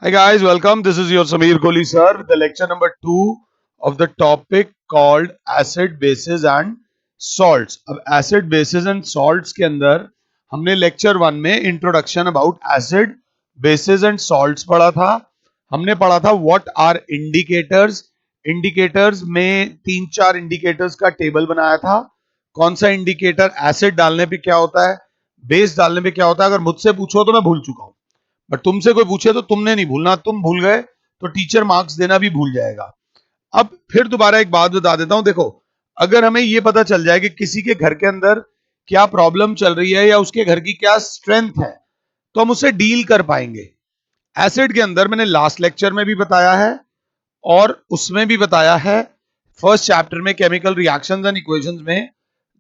Hi guys, welcome. This is your Sameer Kohli sir with the lecture number 2 of the topic called acid, bases and salts. अब acid, bases and salts के अंदर हमने lecture 1 में introduction about acid, bases and salts पढ़ा था. हमने पढ़ा था what are indicators. Indicators में 3-4 indicators का table बनाया था. कौन सा indicator acid डालने पे क्या होता है, base डालने पे क्या होता है. अगर मुझसे पूछो तो मैं भूल चुका हूं, बट तुमसे कोई पूछे तो तुमने नहीं भूलना. तुम भूल गए तो टीचर मार्क्स देना भी भूल जाएगा. अब फिर दोबारा एक बात बता देता हूं. देखो, अगर हमें यह पता चल जाए कि किसी के घर के अंदर क्या प्रॉब्लम चल रही है या उसके घर की क्या स्ट्रेंथ है, तो हम उससे डील कर पाएंगे. एसिड के अंदर मैंने लास्ट लेक्चर में भी बताया है और उसमें भी बताया है, फर्स्ट चैप्टर में केमिकल रिएक्शंस एंड इक्वेशंस में,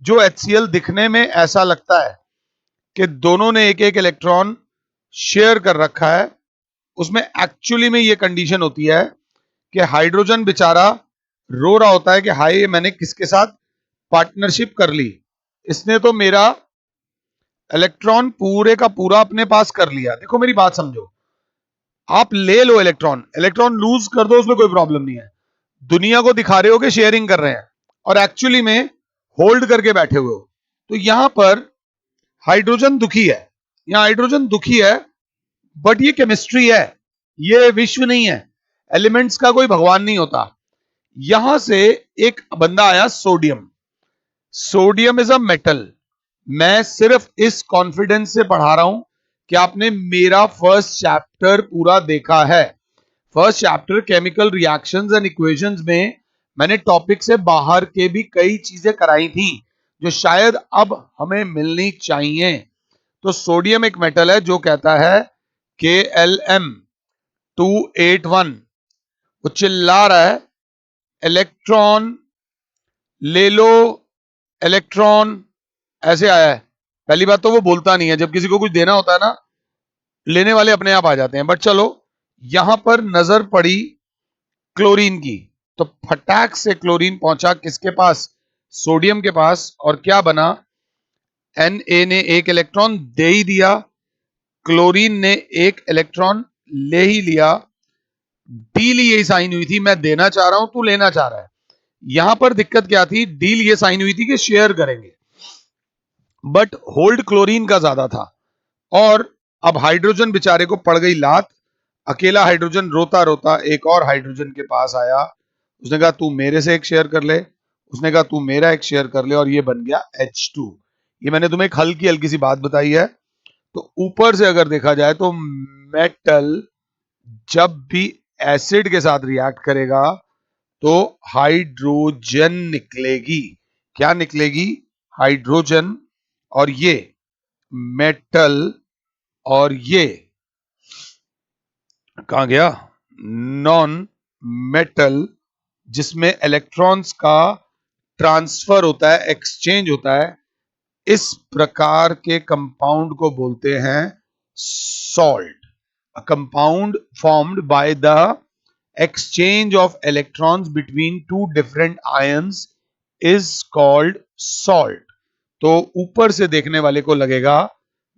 जो HCl दिखने में ऐसा लगता है कि दोनों ने एक एक इलेक्ट्रॉन शेयर कर रखा है, उसमें एक्चुअली में ये कंडीशन होती है कि हाइड्रोजन बेचारा रो रहा होता है कि हाय, मैंने किसके साथ पार्टनरशिप कर ली, इसने तो मेरा इलेक्ट्रॉन पूरे का पूरा अपने पास कर लिया. देखो मेरी बात समझो, आप ले लो इलेक्ट्रॉन, इलेक्ट्रॉन लूज कर दो, उसमें कोई प्रॉब्लम नहीं है. दुनिया को दिखा रहे हो कि शेयरिंग कर रहे हैं और एक्चुअली में होल्ड करके बैठे हुए हो. तो यहां पर हाइड्रोजन दुखी है, यहां हाइड्रोजन दुखी है, बट ये केमिस्ट्री है, ये विश्व नहीं है. एलिमेंट्स का कोई भगवान नहीं होता. यहां से एक बंदा आया sodium. Sodium is a metal. मैं सिर्फ इस कॉन्फिडेंस से पढ़ा रहा हूं कि आपने मेरा फर्स्ट चैप्टर पूरा देखा है. First chapter chemical reactions and equations में मैंने टॉपिक से बाहर के भी कई चीजें कराई थी जो शायद अब हमें मिलनी चाहिए. तो सोडियम एक मेटल है जो कहता है KLm281. वो चिल्ला रहा है इलेक्ट्रॉन ले लो, इलेक्ट्रॉन, ऐसे आया है. पहली बात तो वो बोलता नहीं है, जब किसी को कुछ देना होता है ना, लेने वाले अपने आप आ जाते हैं. बट चलो, यहां पर नजर पड़ी क्लोरीन की, तो फटाक से क्लोरीन पहुंचा किसके पास, सोडियम के पास. और क्या बना, Na ने एक इलेक्ट्रॉन दे ही दिया, क्लोरीन ने एक इलेक्ट्रॉन ले ही लिया. डील यही साइन हुई थी, मैं देना चाह रहा हूं, तू लेना चाह रहा है. यहां पर दिक्कत क्या थी, डील ये साइन हुई थी कि शेयर करेंगे, बट होल्ड क्लोरीन का ज्यादा था. और अब हाइड्रोजन बेचारे को पड़ गई लात. अकेला हाइड्रोजन रोता रोता एक और हाइड्रोजन के पास आया. उसने कहा तू मेरे से एक शेयर कर ले, उसने कहा तू मेरा एक शेयर कर ले, और ये बन गया H2. ये मैंने तुम्हें एक हल्की हल्की सी बात बताई है. तो ऊपर से अगर देखा जाए तो मेटल जब भी एसिड के साथ रिएक्ट करेगा तो हाइड्रोजन निकलेगी. क्या निकलेगी, हाइड्रोजन. और ये मेटल, और ये कहां गया, नॉन मेटल, जिसमें इलेक्ट्रॉन्स का ट्रांसफर होता है, एक्सचेंज होता है. इस प्रकार के कंपाउंड को बोलते हैं salt. A compound formed by the exchange of electrons between two different ions is called salt. तो ऊपर से देखने वाले को लगेगा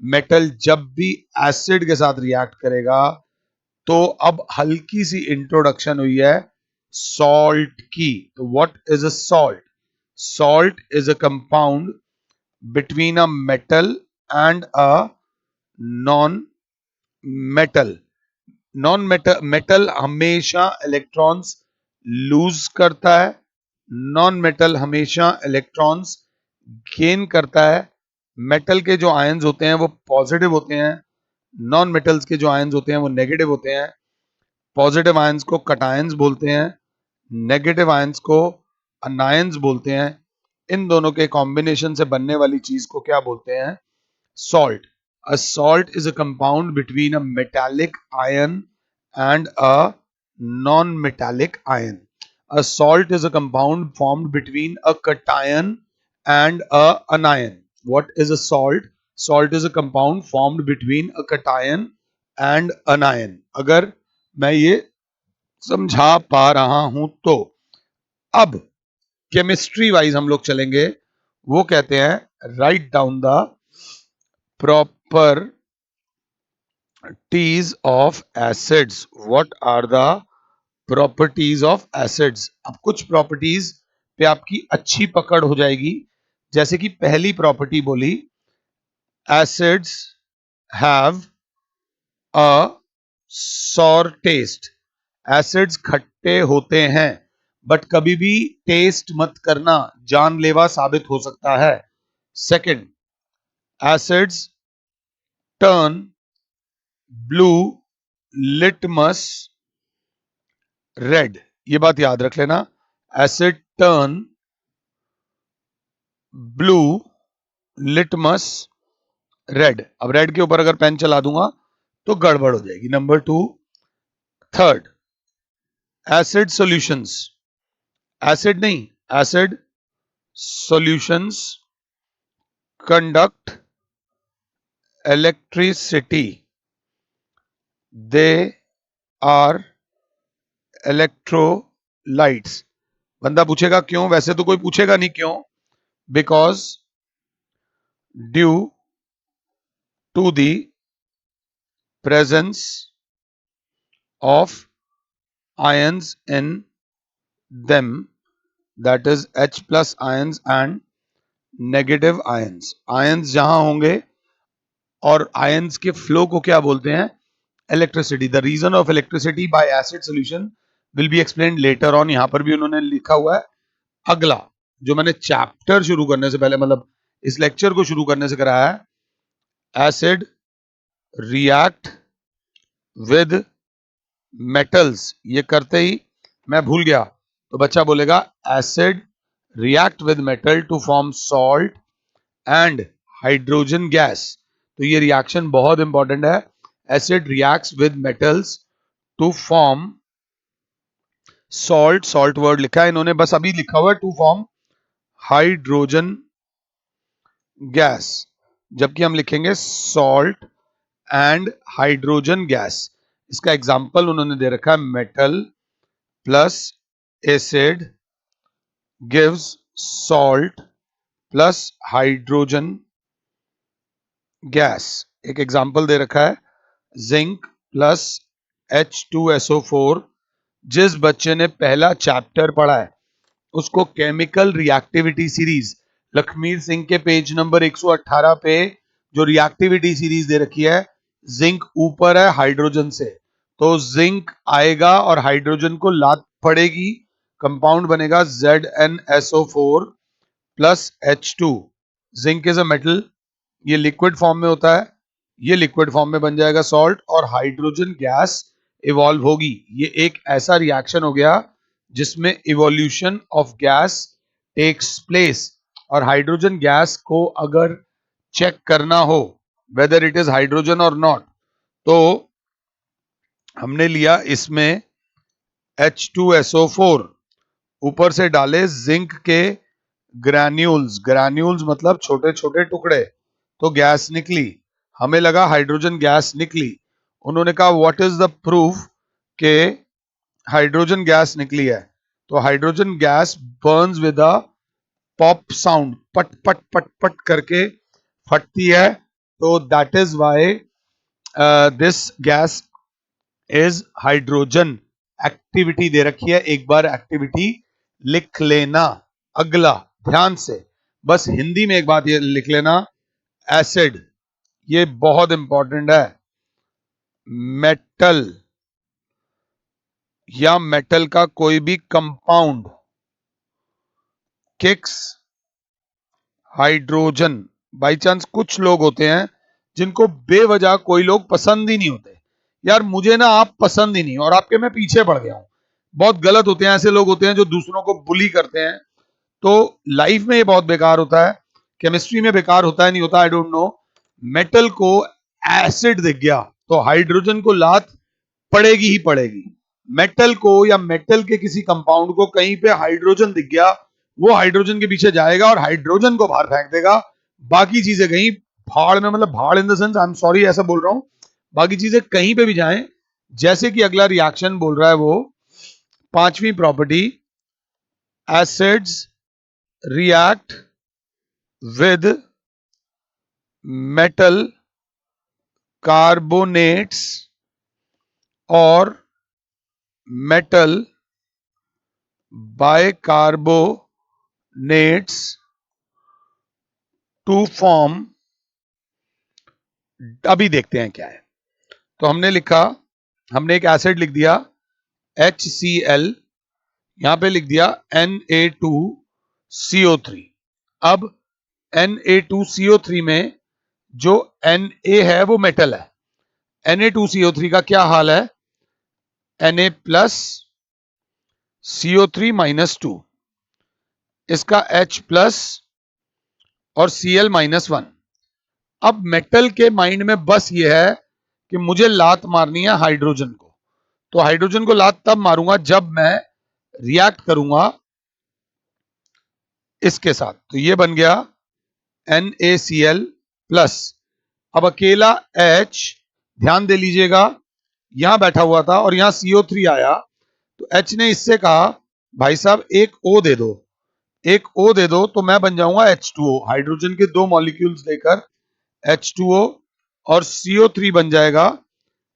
मेटल जब भी एसिड के साथ रिएक्ट करेगा, तो अब हल्की सी इंट्रोडक्शन हुई है सॉल्ट की. तो what is a salt? Salt is a compound between a metal and a non metal. Non metal, metal हमेशा इलेक्ट्रॉन्स लूज करता है, नॉन मेटल हमेशा इलेक्ट्रॉन्स गेन करता है. मेटल के जो आयंस होते हैं वो पॉजिटिव होते हैं, नॉन मेटल्स के जो आयंस होते हैं वो नेगेटिव होते हैं. पॉजिटिव आयंस को कटायंस बोलते हैं, नेगेटिव आयंस को अनायंस बोलते हैं. इन दोनों के कॉम्बिनेशन से बनने वाली चीज को क्या बोलते हैं, salt. A salt is a compound between a metallic ion and a non-metallic ion. A salt is a compound formed between a cation and a anion. What is a salt? Salt is a compound formed between a cation and anion. अगर मैं ये समझा पा रहा हूं तो. अब chemistry wise हम लोग चलेंगे. वो कहते हैं write down the proper properties of acids. What are the properties of acids? अब कुछ प्रॉपर्टीज पे आपकी अच्छी पकड़ हो जाएगी. जैसे कि पहली प्रॉपर्टी बोली, acids have a sour taste. Acids खट्टे होते हैं, बट कभी भी टेस्ट मत करना, जानलेवा साबित हो सकता है. Second, acids turn blue litmus red. ये बात याद रख लेना, asset turn blue litmus red. अब रेड के ऊपर अगर पेन चला दूंगा तो गड़बड़ हो जाएगी. Number 2. Third, acid solutions, acid नहीं, acid solutions conduct electricity. They are electrolytes. बंदा पूछेगा क्यों, वैसे तो कोई पूछेगा नहीं क्यों. Because due to the presence of ions in them, that is H plus ions and negative ions. ions जहां होंगे, और ions के फ्लो को क्या बोलते हैं, electricity. The reason of electricity by acid solution will be explained later on. यहां पर भी उन्होंने लिखा हुआ है. अगला जो मैंने चैप्टर शुरू करने से पहले, मतलब इस लेक्चर को शुरू करने से कराया है, एसिड रिएक्ट विद मेटल्स. ये करते ही मैं भूल गया तो बच्चा बोलेगा acid react with metal to form salt and hydrogen gas. तो ये रिएक्शन बहुत इंपॉर्टेंट है. Acid reacts with metals to form salt. Salt word लिखा है इन्होंने, बस अभी लिखा हुआ है टू फॉर्म हाइड्रोजन गैस, जबकि हम लिखेंगे सॉल्ट एंड हाइड्रोजन गैस. इसका एग्जांपल उन्होंने दे रखा है, metal plus acid gives salt plus hydrogen gas. एक एग्जांपल दे रखा है, जिंक प्लस H2SO4. जिस बच्चे ने पहला चैप्टर पढ़ा है उसको chemical reactivity series, Lakhmir Singh के पेज नंबर 118 पे जो रिएक्टिविटी सीरीज दे रखी है, जिंक ऊपर है हाइड्रोजन से, तो जिंक आएगा और हाइड्रोजन को लात पड़ेगी, कंपाउंड बनेगा ZnSO4 plus H2. Zinc is a metal, ये लिक्विड फॉर्म में होता है, ये लिक्विड फॉर्म में बन जाएगा सॉल्ट, और हाइड्रोजन गैस इवॉल्व होगी. ये एक ऐसा रिएक्शन हो गया जिसमें evolution of gas takes place. और हाइड्रोजन गैस को अगर चेक करना हो वेदर इट इज हाइड्रोजन और नॉट, तो हमने लिया इसमें H2SO4, ऊपर से डाले जिंक के ग्रैन्यूल्स. ग्रैन्यूल्स मतलब छोटे छोटे टुकड़े, तो गैस निकली, हमें लगा हाइड्रोजन गैस निकली. उन्होंने कहा व्हाट इज द प्रूफ के हाइड्रोजन गैस निकली है. तो hydrogen gas burns with a pop sound, पट पट पट पट करके फटती है. तो that is why this gas is hydrogen. Activity दे रखी है, एक बार एक्टिविटी लिख लेना. अगला ध्यान से, बस हिंदी में एक बात ये लिख लेना, एसिड, ये बहुत इंपॉर्टेंट है. मेटल या मेटल का कोई भी compound kicks hydrogen. By chance कुछ लोग होते हैं जिनको बेवजह कोई लोग पसंद ही नहीं होते, यार मुझे ना आप पसंद ही नहीं और आपके मैं पीछे पड़ गया हूं. बहुत गलत होते हैं, ऐसे लोग होते हैं जो दूसरों को बुली करते हैं. तो लाइफ में ये बहुत बेकार होता है, केमिस्ट्री में बेकार होता है, नहीं होता, आई डोंट नो. मेटल को एसिड दिख गया तो हाइड्रोजन को लात पड़ेगी ही पड़ेगी. मेटल को या मेटल के किसी कंपाउंड को कहीं पे हाइड्रोजन दिख गया, वो हाइड्रोजन के पीछे जाएगा और हाइड्रोजन को बाहर फेंक देगा. बाकी चीजें कहीं भाड़ में, मतलब भाड़ in the sense, I am sorry ऐसा बोल रहा हूं, बाकी चीजें कहीं पे भी जाएं. जैसे कि अगला रिएक्शन बोल रहा है वो पांचवी property, acids react with metal carbonates और मेटल बाइकार्बोनेट्स टू फॉर्म, अभी देखते हैं क्या है। तो हमने लिखा, हमने एक एसिड लिख दिया HCl, यहां पे लिख दिया Na2CO3। अब Na2CO3 में जो Na है वो मेटल है, Na2CO3 का क्या हाल है, Na प्लस CO3 माइनस 2, इसका H प्लस और Cl माइनस 1। अब मेटल के माइंड में बस ये है कि मुझे लात मारनी है हाइड्रोजन को, तो हाइड्रोजन को लात तब मारूंगा जब मैं रिएक्ट करूंगा इसके साथ। तो ये बन गया NaCl प्लस। अब अकेला H, ध्यान दे लीजिएगा, यहां बैठा हुआ था और यहां CO3 आया, तो H ने इससे कहा भाई साहब एक O दे दो, एक O दे दो, तो मैं बन जाऊंगा H2O, हाइड्रोजन के दो मॉलिक्यूल्स लेकर H2O, और CO3 बन जाएगा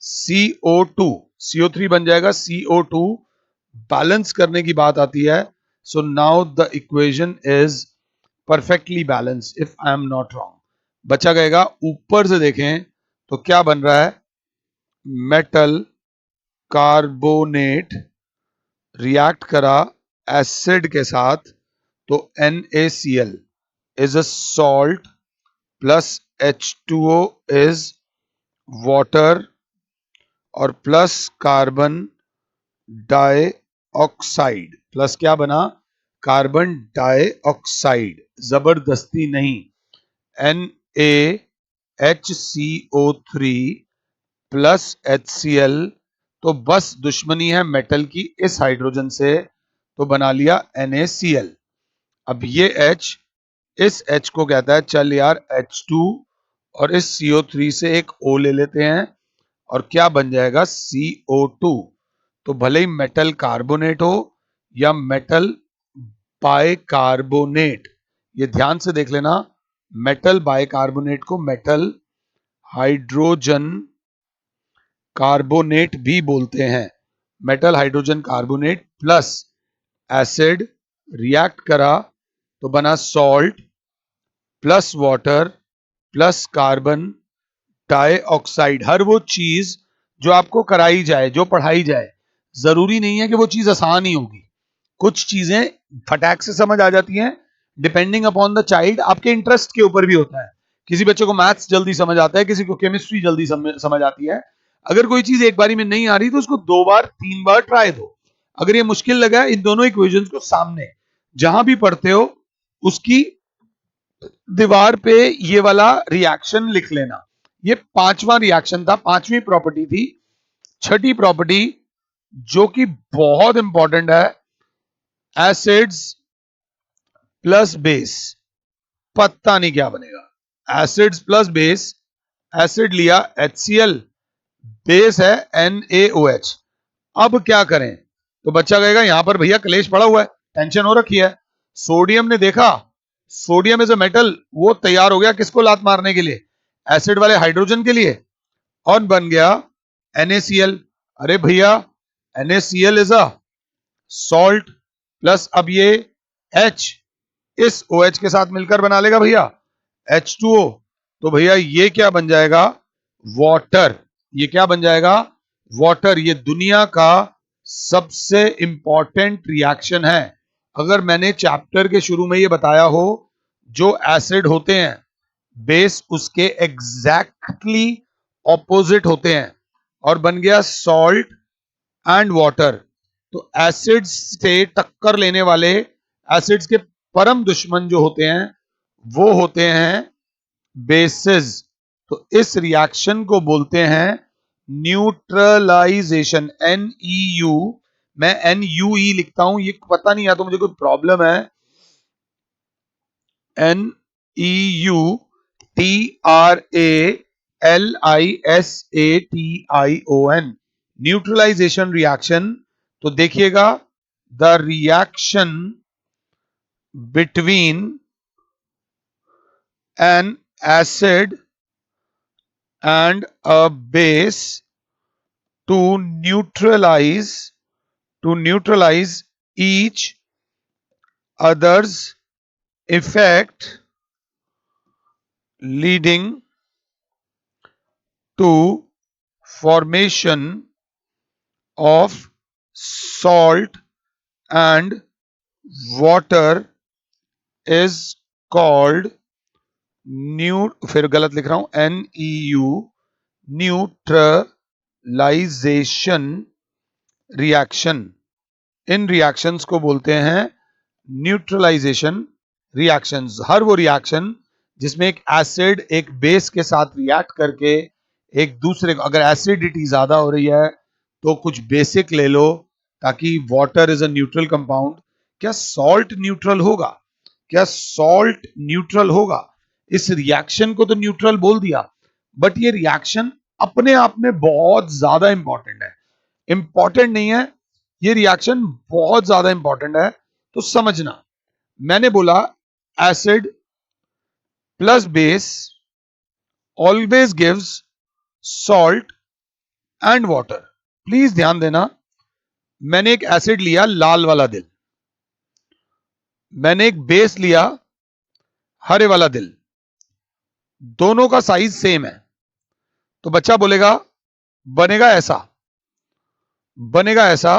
CO2, CO3 बन जाएगा CO2। बैलेंस करने की बात आती है, so now the equation is perfectly balance if I am not wrong. बचा गएगा ऊपर से देखें तो क्या बन रहा है, मेटल कार्बोनेट रिएक्ट करा एसिड के साथ, तो NaCl is a salt plus H2O is water और प्लस कार्बन डाइऑक्साइड, प्लस क्या बना, कार्बन डाइऑक्साइड, जबरदस्ती नहीं, NaHCO3 प्लस HCl, तो बस दुश्मनी है मेटल की इस हाइड्रोजन से, तो बना लिया NaCl। अब ये H, इस H को कहता है चल यार H2, और इस CO3 से एक O ले लेते हैं, और क्या बन जाएगा CO2। तो भले ही मेटल कार्बोनेट हो या मेटल बाइकार्बोनेट, ये ध्यान से देख लेना, मेटल बाइकार्बोनेट को मेटल हाइड्रोजन कार्बोनेट भी बोलते हैं। Metal hydrogen carbonate plus acid react करा तो बना salt plus water plus carbon dioxide. हर वो चीज जो आपको कराई जाए, जो पढ़ाई जाए, जरूरी नहीं है कि वो चीज आसान ही होगी। कुछ चीजें फटाक से समझ आ जाती हैं, डिपेंडिंग अपॉन द चाइल्ड, आपके इंटरेस्ट के ऊपर भी होता है। किसी बच्चे को मैथ्स जल्दी समझ आता है, किसी को केमिस्ट्री जल्दी समझ आती है। अगर कोई चीज एक बारी में नहीं आ रही तो उसको 2 बार 3 बार ट्राई दो। अगर ये मुश्किल लगा, इन दोनों इक्वेशंस को सामने जहां भी पढ़ते हो उसकी दीवार पे ये वाला रिएक्शन लिख लेना। ये 5वां रिएक्शन था, 5वीं प्रॉपर्टी थी। छठी प्रॉपर्टी जो कि बहुत इंपॉर्टेंट है, एसिड्स प्लस बेस, पता नहीं क्या बनेगा, एसिड्स प्लस बेस, एसिड लिया HCl, बेस है NaOH। अब क्या करें, तो बच्चा कहेगा यहां पर भैया कलेश पड़ा हुआ है, टेंशन हो रखी है। सोडियम ने देखा, सोडियम इज अ मेटल, वो तैयार हो गया किसको लात मारने के लिए, एसिड वाले हाइड्रोजन के लिए, और बन गया NaCl। अरे भैया NaCl is a salt plus, अब ये H इस OH के साथ मिलकर बना लेगा भैया H2O, तो भैया ये क्या बन जाएगा, वाटर। ये क्या बन जाएगा, वाटर। ये दुनिया का सबसे इंपॉर्टेंट रिएक्शन है। अगर मैंने चैप्टर के शुरू में ये बताया हो, जो एसिड होते हैं बेस उसके एग्जैक्टली ऑपोजिट होते हैं, और बन गया सॉल्ट एंड वाटर। तो एसिड्स से टक्कर लेने वाले, एसिड्स के परम दुश्मन जो होते हैं वो होते हैं बेसिस। तो इस रिएक्शन को बोलते हैं न्यूट्रलाइजेशन, NEU। मैं NUE लिखता हूं, ये पता नहीं या तो मुझे कोई प्रॉब्लम है। NEUTRALISATION, neutralisation reaction. तो देखिएगा, the reaction between an acid and a base to neutralize each other's effect, leading to formation of salt and water is called फिर गलत लिख रहा हूं, NEU, न्यूट्रलाइजेशन रिएक्शन। इन रिएक्शंस को बोलते हैं न्यूट्रलाइजेशन रिएक्शंस। हर वो रिएक्शन जिसमें एक एसिड एक बेस के साथ रिएक्ट करके एक दूसरे को, अगर एसिडिटी ज्यादा हो रही है तो कुछ बेसिक ले लो, ताकि water is a neutral compound. क्या सॉल्ट न्यूट्रल होगा? क्या सॉल्ट न्यूट्रल होगा? इस रिएक्शन को तो न्यूट्रल बोल दिया, बट ये रिएक्शन अपने आप में बहुत ज्यादा इंपॉर्टेंट है। इंपॉर्टेंट नहीं है, ये रिएक्शन बहुत ज्यादा इंपॉर्टेंट है। तो समझना, मैंने बोला acid plus base always gives salt and water. Please ध्यान देना, मैंने एक एसिड लिया लाल वाला दिल, मैंने एक बेस लिया हरे वाला दिल, दोनों का साइज सेम है, तो बच्चा बोलेगा बनेगा ऐसा, बनेगा ऐसा।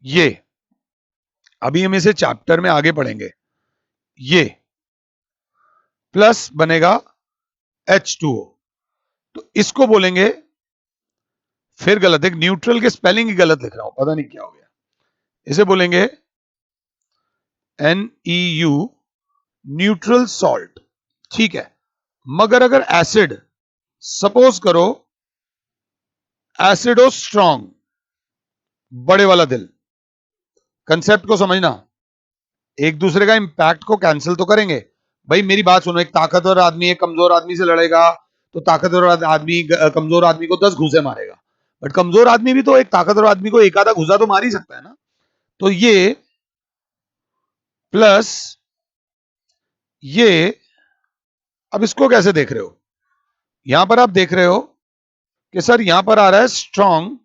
ये अभी हम इसे चैप्टर में आगे पढ़ेंगे। ये प्लस बनेगा H2O, तो इसको बोलेंगे, फिर गलत, एक न्यूट्रल के स्पेलिंग ही गलत लिख रहा हूं, पता नहीं क्या हो गया। इसे बोलेंगे NEU, न्यूट्रल सॉल्ट। ठीक है, मगर अगर एसिड, सपोज करो एसिडो स्ट्रॉन्ग, बड़े वाला दिल, कंसेप्ट को समझना, एक दूसरे का इंपैक्ट को कैंसिल तो करेंगे। भाई मेरी बात सुनो, एक ताकतवर आदमी एक कमजोर आदमी से लड़ेगा तो ताकतवर आदमी कमजोर आदमी को 10 घूसे मारेगा, बट कमजोर आदमी भी तो एक ताकतवर आदमी को एक आधा घुसा तो मार ही सकता है ना। तो ये प्लस ये, अब इसको कैसे देख रहे हो? यहां पर आप देख रहे हो कि सर यहां पर आ रहा है strong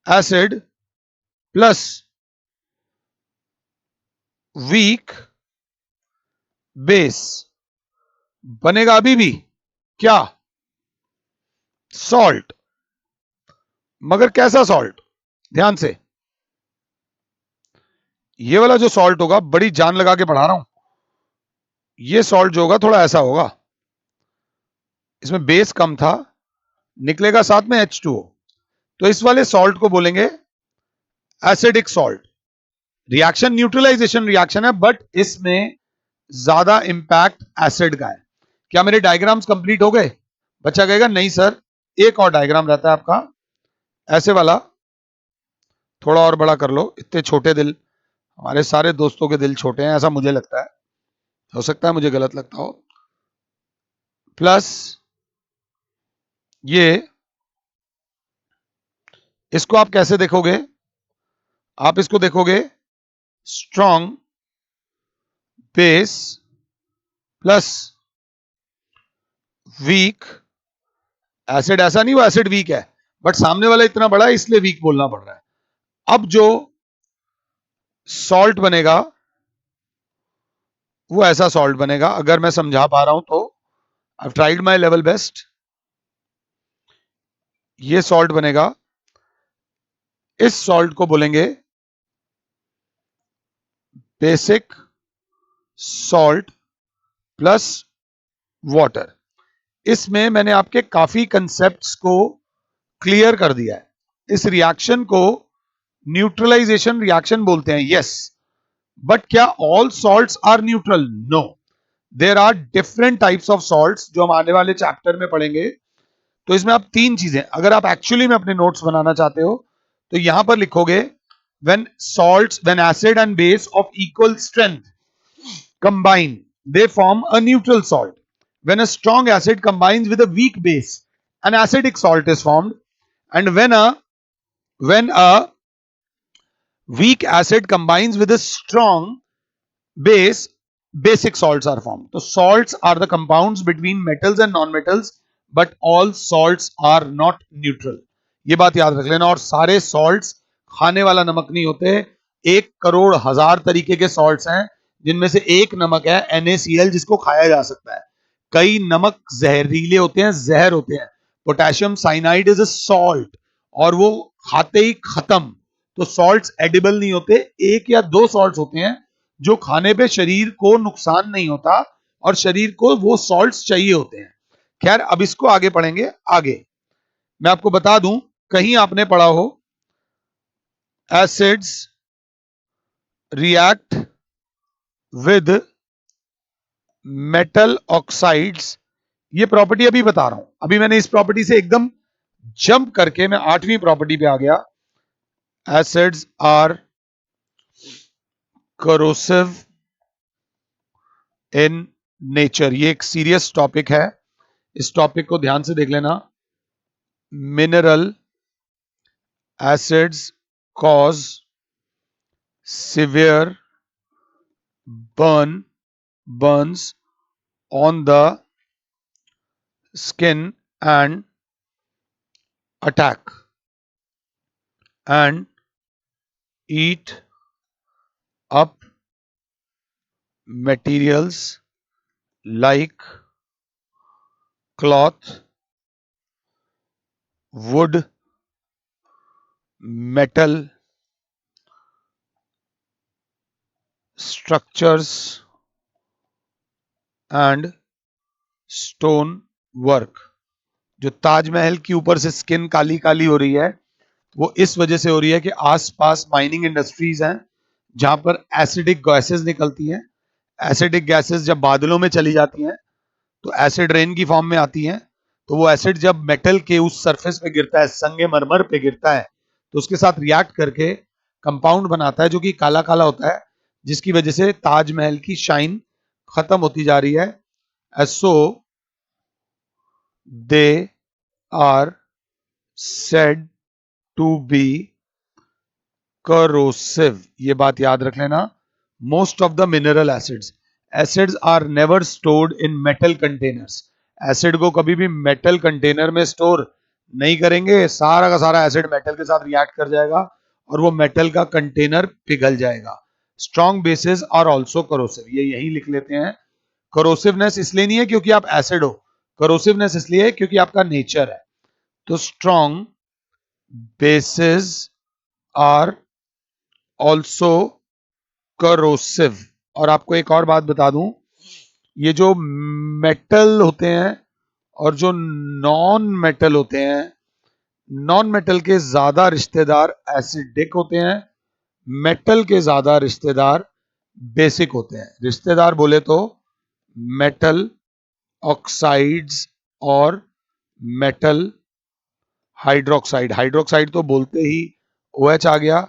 acid plus weak base, बनेगा अभी भी क्या? सॉल्ट। मगर कैसा सॉल्ट? ध्यान से, ये वाला जो सॉल्ट होगा, बड़ी जान लगा के पढ़ा रहा हूं, ये सॉल्ट जो होगा थोड़ा ऐसा होगा, इसमें बेस कम था, निकलेगा साथ में H2O, तो इस वाले सॉल्ट को बोलेंगे acidic salt. Reaction neutralisation reaction है, बट इसमें ज्यादा इंपैक्ट एसिड का है। क्या मेरे डायग्राम्स कंप्लीट हो गए? बच्चा कहेगा नहीं सर, एक और डायग्राम रहता है आपका, ऐसे वाला, थोड़ा और बड़ा कर लो। इतने छोटे दिल, हमारे सारे दोस्तों के दिल छोटे हैं ऐसा मुझे लगता है, हो सकता है मुझे गलत लगता हो। प्लस ये, इसको आप कैसे देखोगे? आप इसको देखोगे strong base plus weak acid. ऐसा नहीं वो एसिड वीक है, बट सामने वाला इतना बड़ा है इसलिए वीक बोलना पड़ रहा है। अब जो सॉल्ट बनेगा वो ऐसा सॉल्ट बनेगा, अगर मैं समझा पा रहा हूं तो। I tried my level best. ये सॉल्ट बनेगा, इस सॉल्ट को बोलेंगे बेसिक सॉल्ट प्लस वाटर। इसमें मैंने आपके काफी कंसेप्ट्स को क्लियर कर दिया है। इस रिएक्शन को न्यूट्रलाइजेशन रिएक्शन बोलते हैं, यस, बट क्या all salts are neutral? No, there are different types of salts, जो हम आने वाले चैप्टर में पढ़ेंगे। तो इसमें आप तीन चीजें, अगर आप एक्चुअली में अपने नोट्स बनाना चाहते हो तो यहां पर लिखोगे when acid and base of equal strength combine, they form a neutral salt. When a strong acid combines with a weak base, an acidic salt is formed. And when a weak acid combines with a strong base, basic salts are formed. So salts are the compounds between metals and non-metals, but all salts are not neutral. ये बात याद रख लेना. और सारे salts खाने वाला नमक नहीं होते. 1,00,00,000 तरीके के salts हैं, जिनमें से एक नमक है NaCl, जिसको खाया जा सकता है. कई नमक जहरीले होते हैं, जहर होते हैं. Potassium cyanide is a salt, और वो खाते ही खत्म. तो सॉल्ट्स एडिबल नहीं होते. एक या दो सॉल्ट्स होते हैं जो खाने पे शरीर को नुकसान नहीं होता, और शरीर को वो सॉल्ट्स चाहिए होते हैं. खैर, अब इसको आगे पढ़ेंगे. आगे मैं आपको बता दूं, कहीं आपने पढ़ा हो acids react with metal oxides. ये प्रॉपर्टी अभी बता रहा हूं. अभी मैंने इस प्रॉपर्टी से एकदम जंप करके मैं 8वीं प्रॉपर्टी पे आ गया. Acids are corrosive in nature. ये एक सीरियस टॉपिक है. इस टॉपिक को ध्यान से देख लेना. Mineral acids cause severe burns on the skin and attack and eat up materials like cloth, wood, metal, structures and stone work. जो ताजमहल की ऊपर से स्किन काली काली हो रही है, वो इस वजह से हो रही है कि आसपास माइनिंग इंडस्ट्रीज हैं, जहां पर एसिडिक गैसेस निकलती हैं. एसिडिक गैसेस जब बादलों में चली जाती हैं तो एसिड रेन की फॉर्म में आती हैं. तो वो एसिड जब मेटल के उस सरफेस पे गिरता है, संगमरमर पे गिरता है, तो उसके साथ रिएक्ट करके कंपाउंड बनाता है जो कि काला काला होता है, जिसकी वजह से ताजमहल की शाइन खत्म होती जा रही है. So they are said to be corrosive. ये बात याद रख लेना. Most of the mineral acids are never stored in metal containers. Acid को कभी भी मेटल कंटेनर में स्टोर नहीं करेंगे. सारा का सारा एसिड मेटल के साथ रिएक्ट कर जाएगा और वो मेटल का कंटेनर पिघल जाएगा. Strong bases are also corrosive. ये यही लिख लेते हैं. करोसिवनेस इसलिए नहीं है क्योंकि आप एसिड हो. करोसिवनेस इसलिए है क्योंकि आपका नेचर है. तो strong bases are also corrosive. और आपको एक और बात बता दूं, ये जो मेटल होते हैं और जो नॉन मेटल होते हैं, नॉन मेटल के ज्यादा रिश्तेदार एसिडिक होते हैं, मेटल के ज्यादा रिश्तेदार बेसिक होते हैं. रिश्तेदार बोले तो मेटल ऑक्साइड्स और मेटल हाइड्रोक्साइड. हाइड्रोक्साइड तो बोलते ही OH आ गया.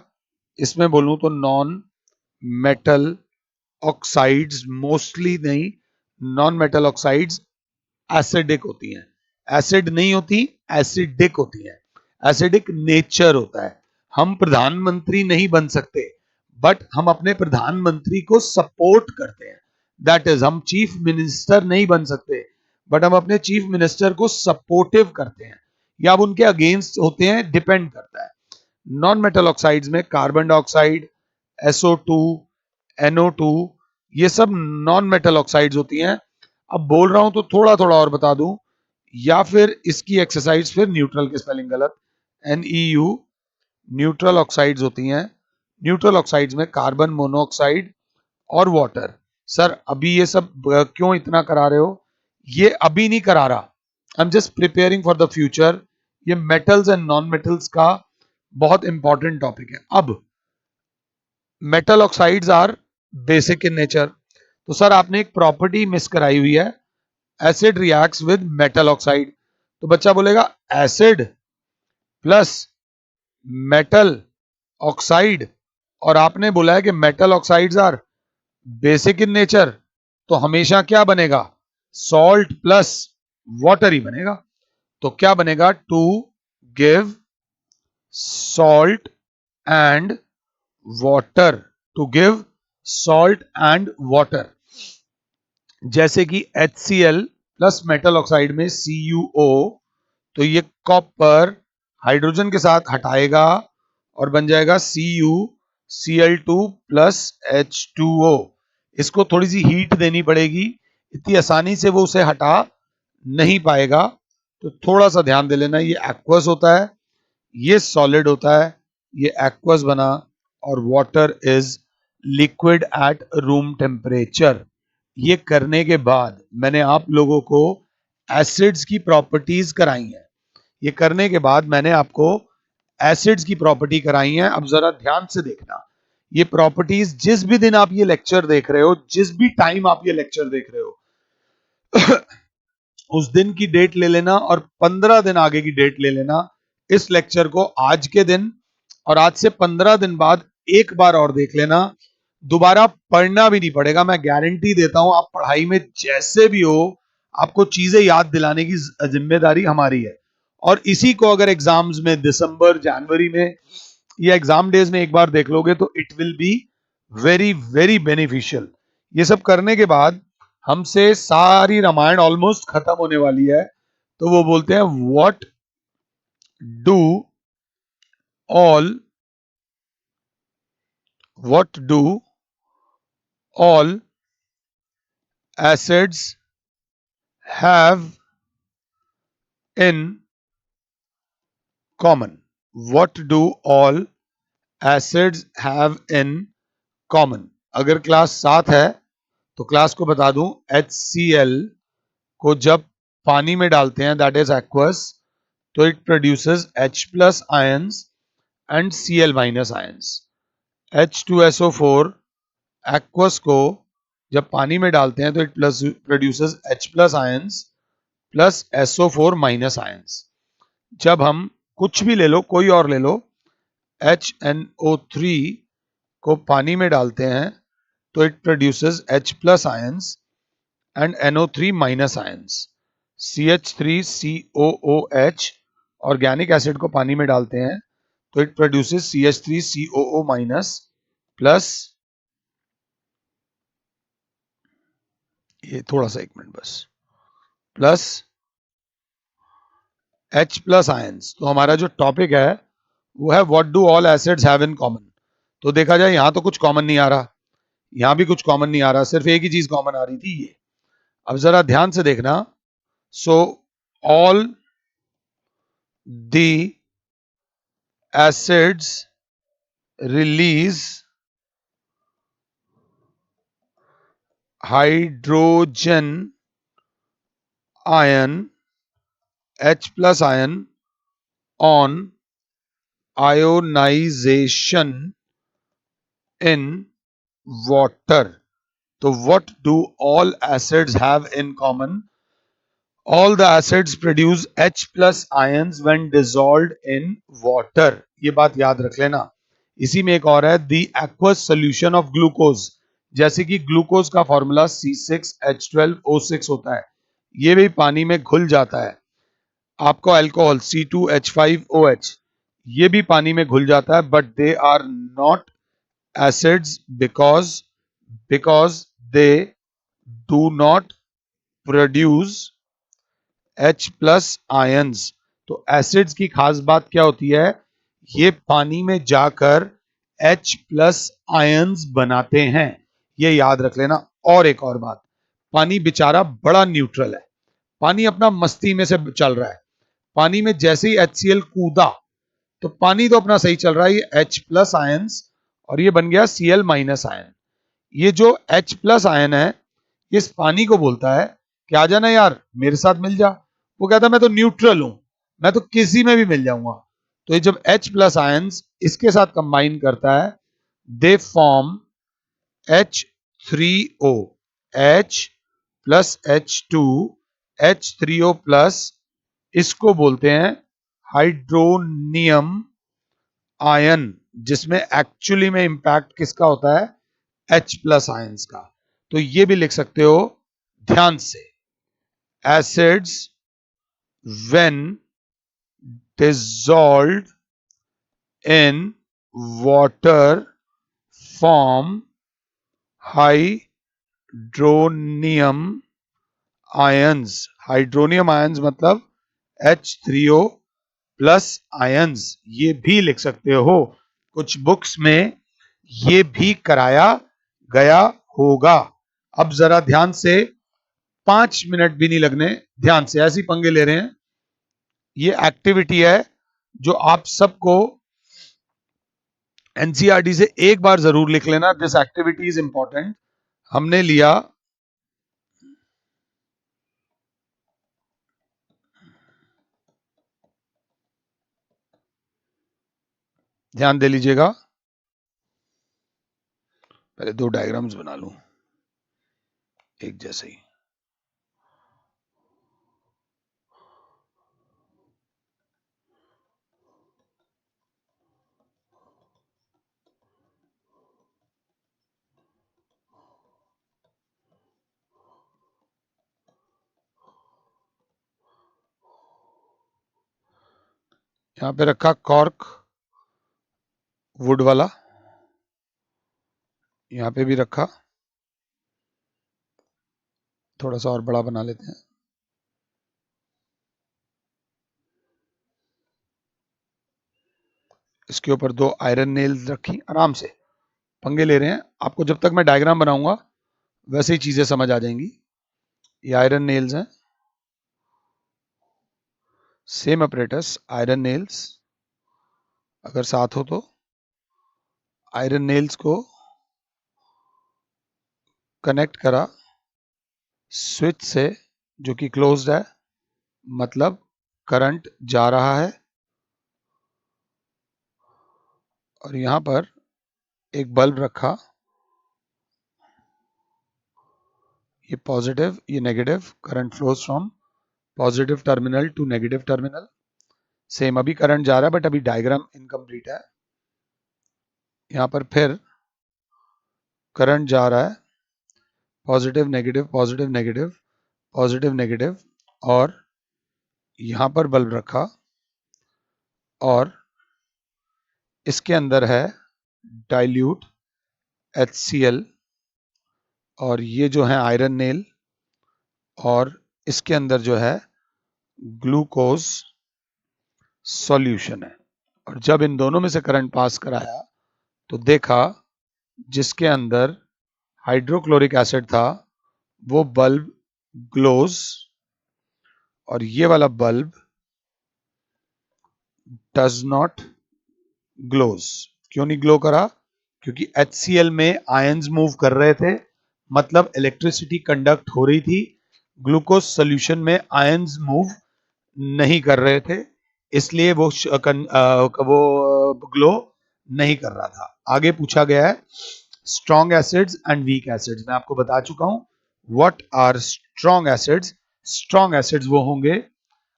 इसमें बोलूं तो नॉन मेटल ऑक्साइड्स, मोस्टली नहीं, नॉन मेटल ऑक्साइड्स एसिडिक होती हैं. एसिड नहीं होती, एसिडिक होती हैं. एसिडिक नेचर होता है. हम प्रधानमंत्री नहीं बन सकते, बट हम अपने प्रधानमंत्री को सपोर्ट करते हैं. दैट इज, हम चीफ मिनिस्टर नहीं बन सकते, बट हम अपने चीफ मिनिस्टर को सपोर्टिव करते हैं, या अब उनके अगेंस्ट होते हैं, डिपेंड करता है. नॉन मेटल ऑक्साइड्स में कार्बन डाइऑक्साइड, SO2, NO2, ये सब नॉन मेटल ऑक्साइड्स होती हैं. अब बोल रहा हूं तो थोड़ा थोड़ा और बता दूं, या फिर इसकी एक्सरसाइज, फिर न्यूट्रल की स्पेलिंग गलत, NEU, न्यूट्रल ऑक्साइड्स होती हैं. न्यूट्रल ऑक्साइड्स में कार्बन मोनोऑक्साइड और वाटर. सर अभी ये सब क्यों इतना करा रहे हो? ये अभी नहीं करा रहा. I am just preparing for the future. ये मेटल्स एंड नॉन मेटल्स का बहुत इंपॉर्टेंट टॉपिक है. अब metal oxides are basic in nature. तो सर आपने एक प्रॉपर्टी मिस कराई हुई है, acid reacts with metal oxide. तो बच्चा बोलेगा एसिड प्लस मेटल ऑक्साइड, और आपने बोला है कि metal oxides are basic in nature, तो हमेशा क्या बनेगा? सॉल्ट प्लस वाटर ही बनेगा. तो क्या बनेगा? To give salt and water. To give salt and water. जैसे कि HCl प्लस मेटल ऑक्साइड में CuO, तो ये कॉपर हाइड्रोजन के साथ हटाएगा और बन जाएगा CuCl2 प्लस H2O। इसको थोड़ी सी हीट देनी पड़ेगी, इतनी आसानी से वो उसे हटा नहीं पाएगा, तो थोड़ा सा ध्यान दे लेना। ये एक्वस होता है, ये सॉलिड होता है, ये एक्वस बना, और water is liquid at room temperature. ये करने के बाद मैंने आप लोगों को एसिड्स की प्रॉपर्टीज कराई हैं। ये करने के बाद मैंने आपको एसिड्स की प्रॉपर्टी कराई है। अब जरा ध्यान से देखना, ये प्रॉपर्टीज जिस भी दिन आप ये लेक्चर देख रहे हो, जिस भी टाइम आप ये लेक्चर देख रहे हो, उस दिन की डेट ले लेना और 15 दिन आगे की डेट ले लेना। इस लेक्चर को आज के दिन और आज से 15 दिन बाद एक बार और देख लेना। दोबारा पढ़ना भी नहीं पड़ेगा, मैं गारंटी देता हूं। आप पढ़ाई में जैसे भी हो, आपको चीजें याद दिलाने की जिम्मेदारी हमारी है। और इसी को अगर एग्जाम्स में दिसंबर जनवरी में या एग्जाम डेज में एक बार देख लोगे तो it will be very very beneficial. ये सब करने के बाद हमसे सारी रामायण ऑलमोस्ट खत्म होने वाली है, तो वो बोलते हैं what do all what do all acids have in common. What do all acids have in common. अगर क्लास 7 है तो क्लास को बता दूं, HCl को जब पानी में डालते हैं, दैट इज एक्वस, तो it produces H plus ions and Cl minus ions. H2SO4 aqueous को जब पानी में डालते हैं तो it plus produces H plus ions plus SO4 minus ions. जब हम कुछ भी ले लो, कोई और ले लो, HNO3 को पानी में डालते हैं तो it produces H plus ions and NO3 minus ions. CH3COOH organic acid को पानी में डालते हैं तो it produces CH3COO minus plus, ये थोड़ा सा एक मिनट बस, प्लस H प्लस आयंस। तो हमारा जो टॉपिक है वो है what do all acids have in common. तो देखा जाए यहां तो कुछ कॉमन नहीं आ रहा, यहां भी कुछ कॉमन नहीं आ रहा, सिर्फ एक ही चीज कॉमन आ रही थी, ये। अब जरा ध्यान से देखना। So all the acids release hydrogen ion H plus ion on ionization in water. So what do all acids have in common? All the acids produce H plus ions when dissolved in water. ये बात याद रख लेना। इसी में एक और है, the aqueous solution of glucose। जैसे कि ग्लूकोज का फॉर्मूला C6H12O6 होता है, ये भी पानी में घुल जाता है। आपको अल्कोहल C2H5OH, ये भी पानी में घुल जाता है, but they are not acids because they do not produce H plus ions. तो एसिड्स की खास बात क्या होती है, ये पानी में जाकर H प्लस आयंस बनाते हैं, ये याद रख लेना। और एक और बात, पानी बेचारा बड़ा न्यूट्रल है, पानी अपना मस्ती में से चल रहा है। पानी में जैसे ही HCl कूदा तो पानी तो अपना सही चल रहा है, ये H प्लस आयंस और ये बन गया Cl माइनस आयन। ये जो H प्लस आयन है, ये इस पानी को बोलता है कि आ जाना यार मेरे साथ मिल जा। वो कहता है मैं तो न्यूट्रल हूं, मैं तो किसी में भी मिल जाऊंगा। तो ये जब H प्लस आयंस इसके साथ कंबाइन करता है, they form H3O, H plus H2, H3O plus, इसको बोलते हैं हाइड्रोनियम आयन, जिसमें एक्चुअली में इंपैक्ट किसका होता है, H प्लस आयंस का। तो ये भी लिख सकते हो ध्यान से, acids when dissolved in water form hydronium ions. Hydronium ions मतलब H3O प्लस आयंस, ये भी लिख सकते हो। कुछ बुक्स में ये भी कराया गया होगा। अब जरा ध्यान से, 5 मिनट भी नहीं लगने, ध्यान से ऐसी पंगे ले रहे हैं। ये एक्टिविटी है जो आप सबको एनसीईआरटी से एक बार जरूर लिख लेना। This activity is important. हमने लिया, ध्यान दे लीजिएगा, पहले 2 डायग्राम्स बना लूं एक जैसे ही। यहां पे रखा कॉर्क वुड वाला, यहां पे भी रखा, थोड़ा सा और बड़ा बना लेते हैं। इसके ऊपर 2 आयरन नेल्स रखी, आराम से पंगे ले रहे हैं। आपको जब तक मैं डायग्राम बनाऊंगा वैसे ही चीजें समझ आ जाएंगी। ये आयरन नेल्स हैं, सेम अपरेटस, आयरन नेल्स अगर साथ हो तो आयरन नेल्स को कनेक्ट करा स्विच से जो कि क्लोज्ड है, मतलब करंट जा रहा है। और यहां पर एक बल्ब रखा, ये पॉजिटिव ये negative, current flows from positive terminal to negative terminal. Same अभी करंट जा रहा है बट अभी डायग्राम इनकम्प्लीट है। यहां पर फिर करंट जा रहा है, positive negative positive negative positive negative, और यहां पर बल्ब रखा और इसके अंदर है डाइल्यूट HCl, और ये जो है आयरन नेल, और इसके अंदर जो है ग्लूकोज सॉल्यूशन है। और जब इन दोनों में से करंट पास कराया तो देखा जिसके अंदर हाइड्रोक्लोरिक एसिड था वो बल्ब ग्लोज, और ये वाला बल्ब डज नॉट ग्लोज। क्यों नहीं ग्लो करा? क्योंकि HCl में आयंस मूव कर रहे थे, मतलब इलेक्ट्रिसिटी कंडक्ट हो रही थी। ग्लूकोज सॉल्यूशन में आयंस मूव नहीं कर रहे थे, इसलिए वो ग्लो नहीं कर रहा था। आगे पूछा गया है strong acids and weak acids. मैं आपको बता चुका हूं what are strong acids. Strong acids वो होंगे,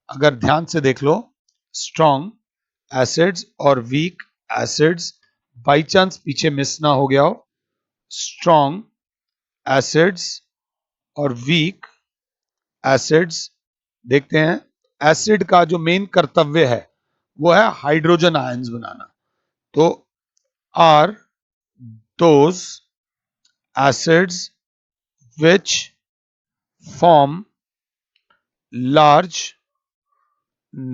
अगर ध्यान से देख लो, स्ट्रॉन्ग एसिड्स और वीक एसिड्स, बाई चांस पीछे मिस ना हो गया हो, स्ट्रॉन्ग एसिड्स और वीक एसिड्स। देखते हैं, एसिड का जो मेन कर्तव्य है वो है हाइड्रोजन आयंस बनाना। तो are those acids which form large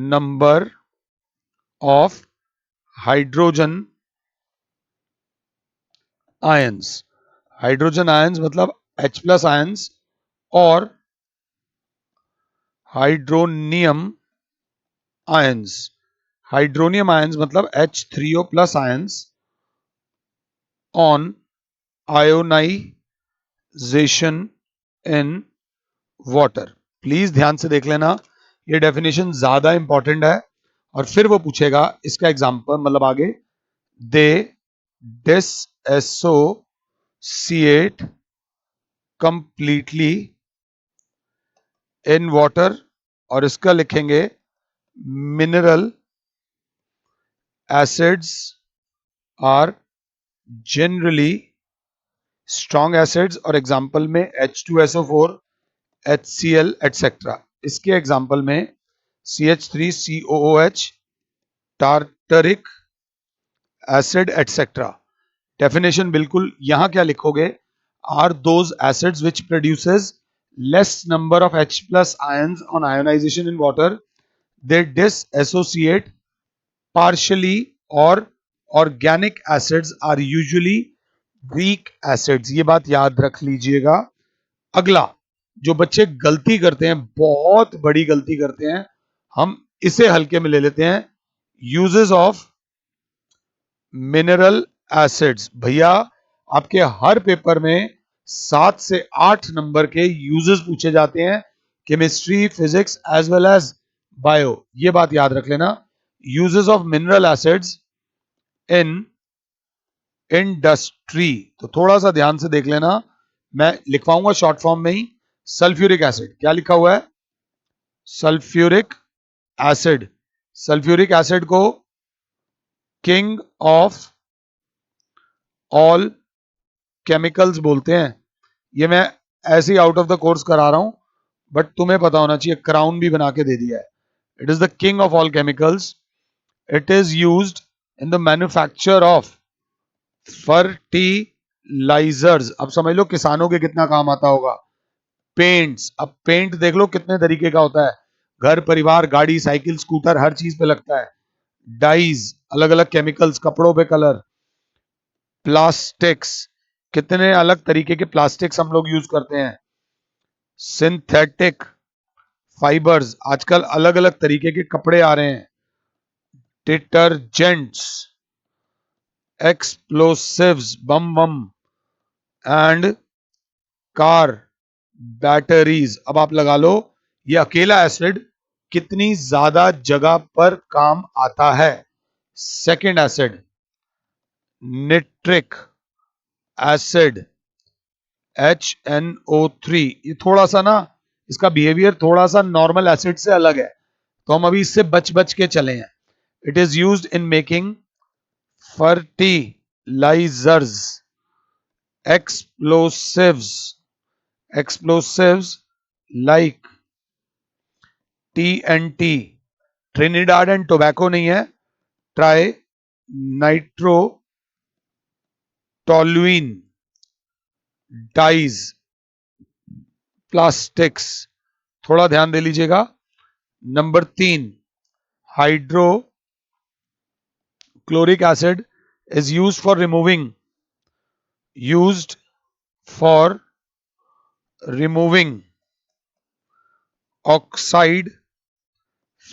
number of hydrogen ions। Hydrogen ions मतलब H प्लस आयंस, और हाइड्रोनियम आयंस। हाइड्रोनियम आयंस मतलब H3O plus ions on ionisation in water. Please ध्यान से देख लेना, ये डेफिनेशन ज्यादा इंपॉर्टेंट है। और फिर वो पूछेगा इसका एग्जांपल, मतलब आगे, they dissociate completely in water, और इसका लिखेंगे mineral acids are generally strong acids, और एग्जांपल में H2SO4, HCl एटसेट्रा। इसके एग्जांपल में CH3COOH, tartaric acid etcetera. Definition बिल्कुल, यहां क्या लिखोगे, are those acids which produces less number of H plus ions on ionization in water. They dissociate partially or organic acids are usually weak acids. ये बात याद रख लीजिएगा. अगला जो बच्चे गलती करते हैं, बहुत बड़ी गलती करते हैं, हम इसे हल्के में ले लेते हैं. Uses of mineral acids. भैया आपके हर पेपर में 7 से 8 नंबर के यूजेस पूछे जाते हैं, chemistry, physics as well as bio. ये बात याद रख लेना. Uses of mineral acids in industry. तो थोड़ा सा ध्यान से देख लेना, मैं लिखवाऊंगा शॉर्ट फॉर्म में ही. सल्फ्यूरिक एसिड, क्या लिखा हुआ है? Sulphuric acid. सल्फ्यूरिक एसिड को किंग ऑफ ऑल केमिकल्स बोलते हैं. ये मैं ऐसे ही आउट ऑफ द कोर्स करा रहा हूं, बट तुम्हें पता होना चाहिए, क्राउन भी बना के दे दिया है. It is the king of all chemicals. It is used in the manufacture of fertilisers. अब समझ लो किसानों के कितना काम आता होगा. पेंट्स. अब पेंट देख लो कितने तरीके का होता है, घर, परिवार, गाड़ी, साइकिल, स्कूटर, हर चीज पे लगता है. डाइज, अलग अलग केमिकल्स, कपड़ों पे कलर. प्लास्टिक्स, कितने अलग तरीके के प्लास्टिक्स हम लोग यूज करते हैं. सिंथेटिक फाइबर्स, आजकल अलग अलग तरीके के कपड़े आ रहे हैं. Detergents, explosives, bomb bomb, and car batteries. अब आप लगा लो ये अकेला एसिड कितनी ज्यादा जगह पर काम आता है. Second acid nitric acid, HNO3. ये थोड़ा सा ना, इसका बिहेवियर थोड़ा सा नॉर्मल एसिड से अलग है, तो हम अभी इससे बच बच के चले हैं. It is used in making fertilisers. Explosives like TNT. Trinidad and tobacco नहीं है, trinitrotoluene. Dyes, plastics. थोड़ा ध्यान दे लीजिएगा. Number 3, hydrochloric acid is used for removing oxide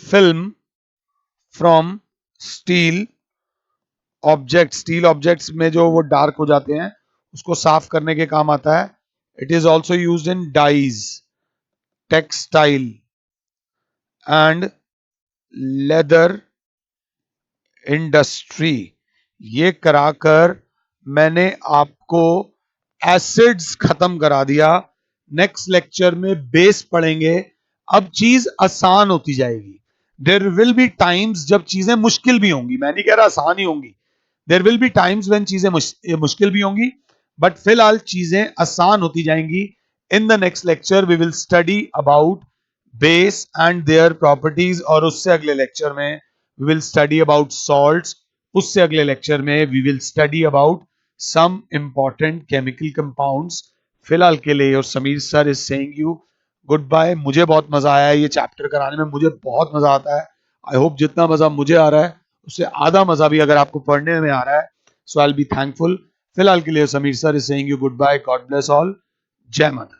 film from steel objects. Steel objects में जो वो dark हो जाते हैं उसको साफ करने के काम आता है. It is also used in dyes, textile and leather industry. ये कराकर मैंने आपको एसिड्स खत्म करा दिया. नेक्स्ट लेक्चर में बेस पढ़ेंगे. अब चीज आसान होती जाएगी. देयर विल बी टाइम्स जब चीजें मुश्किल भी होंगी, मैं नहीं कह रहा आसान ही होंगी. There will be times when चीजें मुश्किल भी होंगी, बट फिलहाल चीजें आसान होती जाएंगी. In the next lecture we will study about base and their properties, और उससे अगले लेक्चर में we will study about salts. उससे अगले लेक्चर में we will study about some important chemical compounds. फिलहाल के लिए और Sameer sir is saying you good bye. मुझे बहुत मजा आया है ये चैप्टर कराने में, मुझे बहुत मजा आता है. आई होप जितना मजा मुझे आ रहा है उससे आधा मजा भी अगर आपको पढ़ने में आ रहा है, so I will be thankful. फिलहाल के लिए Sameer sir is saying you good bye. God bless all. जय माता.